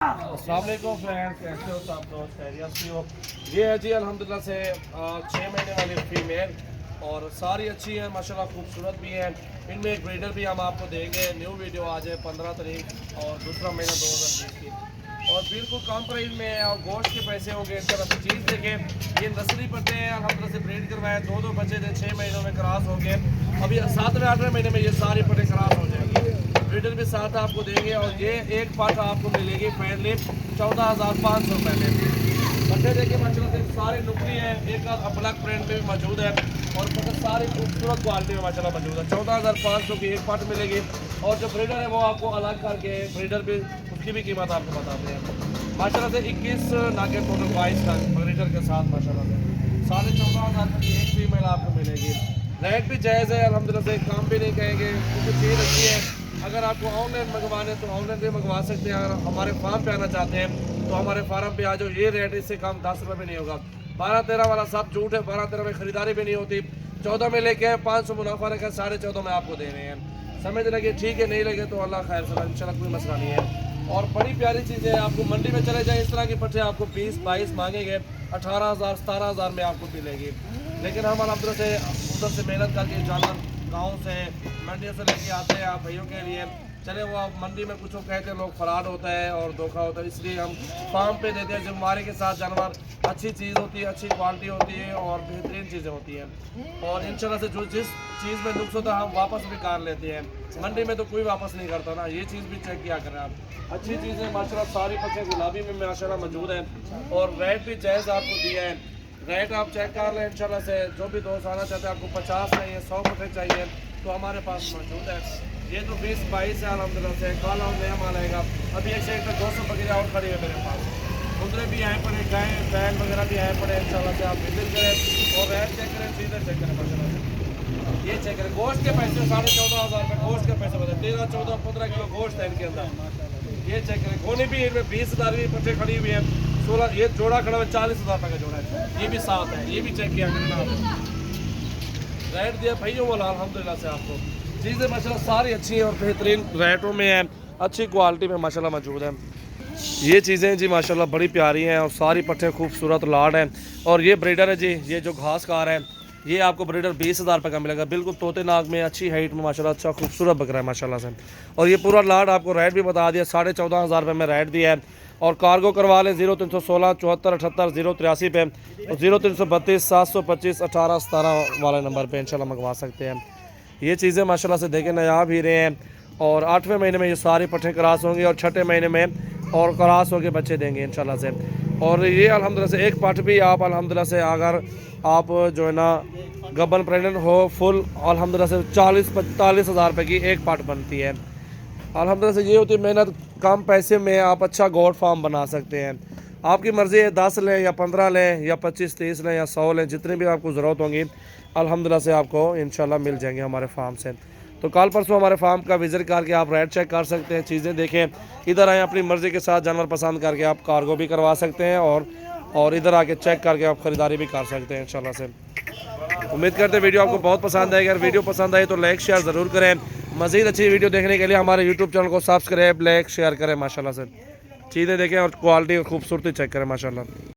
अस्सलाम वालेकुम फ्रेंड्स, कैसे हो सब दोस्त? खैरियत से हो? ये है जी अल्हम्दुलिल्लाह से 6 महीने वाली फीमेल और सारी अच्छी है माशाल्लाह, खूबसूरत भी है। इनमें एक ब्रीडर भी हम आपको देंगे। न्यू वीडियो आज है 15 तारीख और दूसरा महीना 2020 की, और बिल्कुल कम प्राइस में है और गोश्त के पैसे होंगे। इस तरह से चीज़ देखें, ये नस्ली पट्टे हैं अल्हम्दुलिल्लाह से, ब्रीड करवाए, दो बच्चे थे, 6 महीनों में क्रॉस होंगे। अभी 7वें 8वें महीने में ये सारी पट्टे क्रॉस हो जाएंगे। ब्रीडर भी साथ आपको देंगे और ये एक पार्ट आपको मिलेगी फ्रेंडली 14,500 रुपये में। पट्टे देखिए माशाल्लाह से सारे नुकरी है, एक ब्लैक प्रिंट में भी मौजूद है और पट्टे सारी खूबसूरत क्वालिटी में माशाल्लाह मौजूद है। 14,500 की एक पार्ट मिलेगी और जो ब्रीडर है वो आपको अलग करके ब्रीडर भी उसकी भी कीमत आपको बताते हैं। माशाल्लाह से 21 नाके टोटल 22 का ब्रीडर के साथ माशाल्लाह से 14,500 की एक फीमेल आपको मिलेगी। रेट भी जायज़ है अल्हम्दुलिल्लाह से, काम भी नहीं कहेंगे क्योंकि चीज़ अच्छी है। अगर आपको ऑनलाइन मंगवाने तो ऑनलाइन भी मंगवा सकते हैं। अगर हमारे फार्म पे आना चाहते हैं तो हमारे फार्म पे आ जाओ। ये रेट इससे कम 10 रुपये भी नहीं होगा। 12-13 वाला सब झूठ है, 12-13 में ख़रीदारी भी नहीं होती। 14 में लेके 500 मुनाफा रखा, 14.5 में आपको दे रहे हैं। समझ लगे? ठीक है, नहीं लगे तो अल्लाह खैर से इंशाल्लाह कोई मसला नहीं है। और बड़ी प्यारी चीज़ें आपको मंडी में चले जाए, इस तरह की पट्टे आपको 20-22 मांगेंगे, 18,000-17,000 में आपको मिलेगी। लेकिन हम अल्हम्दुलिल्लाह से उधर से मेहनत करके जानवर गाँव से मंडियों से लेके आते हैं आप भाइयों के लिए। चले वो आप मंडी में कुछ कहते हैं लोग फ्रॉड होता है और धोखा होता है, इसलिए हम फार्म पे देते हैं। जिम्मेदारी के साथ जानवर अच्छी चीज़ होती है, अच्छी क्वालिटी होती है और बेहतरीन चीज़ें होती हैं। और इंशाल्लाह से जो जिस चीज़ में नुक्स होता है हम वापस भी कर लेते हैं। मंडी में तो कोई वापस नहीं करता ना, ये चीज़ भी चेक किया करें आप। अच्छी चीज़ें माशाल्लाह सारी पक्षे गुलाबी में माशाल्लाह मौजूद है और रेट भी जायज़ आपको दिया है। रेट आप चेक कर लें इंशाल्लाह से। जो भी दोस्त आना चाहते हैं, आपको 50 चाहिए, 100 पट्टे चाहिए तो हमारे पास मौजूद है। ये तो 20-22 है अल्हम्दुलिल्लाह से। कल और नया माल आएगा। अभी एक से एक 200 बकरियाँ और खड़ी है मेरे पास। कुंदरे भी आए पड़े, गाय बैल वगैरह भी आए पड़े। इंशाल्लाह से आप विजिट करें और रेट चेक करें, चीज़ें चेक करें माशाल्लाह से। ये चेक करें, गोश्त के पैसे 14,500 रुपये गोश्त के पैसे बताए। 13, 14, 15 किलो गोश्त है इनके अंदर। ये चेक करें, गोनी भी इनमें 20,000 की पट्टे खड़ी हुई है। 16 ये जोड़ा खड़ा है, 40,000 रुपये का जोड़ा है। ये भी साथ है, ये भी चेक किया करना आप। रेट दिया भाइयों वाला अल्हम्दुलिल्लाह से आपको। चीज़ें माशाल्लाह सारी अच्छी हैं और बेहतरीन रेटों में हैं, अच्छी क्वालिटी में माशाल्लाह मौजूद है। ये चीज़ें जी माशाल्लाह बड़ी प्यारी हैं और सारी पट्टे खूबसूरत लाड हैं। और ये ब्रीडर है जी, ये जो घास कार है ये आपको ब्रीडर 20,000 रुपये का मिलेगा। बिल्कुल तोते नाक में, अच्छी हाइट में माशाल्लाह, अच्छा खूबसूरत बकरा है माशाल्लाह से। और ये पूरा लाड आपको रेट भी बता दिया, 14,500 रुपये में रेट दिया है। और कार्गो करवा लें 0316 74 78 083 पे और 0332 725 18 17 वाले नंबर पे इंशाल्लाह मंगवा सकते हैं। ये चीज़ें माशाल्लाह से देखें नयाब ही रहे हैं। और 8वें महीने में ये सारी पट्टे क्रॉस होंगे और 6ठे महीने में और क्रॉस होकर बच्चे देंगे इंशाल्लाह से। और ये अल्हम्दुलिल्लाह से एक पट भी आप अल्हम्दुलिल्लाह से अगर आप जो है ना गबन प्रेगनेंट हो फुल, अल्हम्दुलिल्लाह से 40-45 हज़ार रुपये की एक पट बनती है। अल्हम्दुलिल्लाह से ये होती है मेहनत, कम पैसे में आप अच्छा गोट फार्म बना सकते हैं। आपकी मर्ज़ी है 10 लें या 15 लें या 25-30 लें या 100 लें, जितनी भी आपको ज़रूरत होगी अल्हम्दुलिल्लाह से आपको इंशाल्लाह मिल जाएंगे हमारे फार्म से। तो कल परसों हमारे फार्म का विज़िट करके आप रेट चेक कर सकते हैं, चीज़ें देखें। इधर आए अपनी मर्ज़ी के साथ जानवर पसंद करके आप कार्गो भी करवा सकते हैं और इधर आके चेक करके आप ख़रीदारी भी कर सकते हैं इंशाल्लाह से। उम्मीद करते हैं वीडियो आपको बहुत पसंद आएगी। अगर वीडियो पसंद आए तो लाइक शेयर ज़रूर करें। मज़ीद अच्छी वीडियो देखने के लिए हमारे यूट्यूब चैनल को सब्सक्राइब लाइक शेयर करें माशाल्लाह से। चीज़ें देखें और क्वालिटी और खूबसूरती चेक करें माशाल्लाह।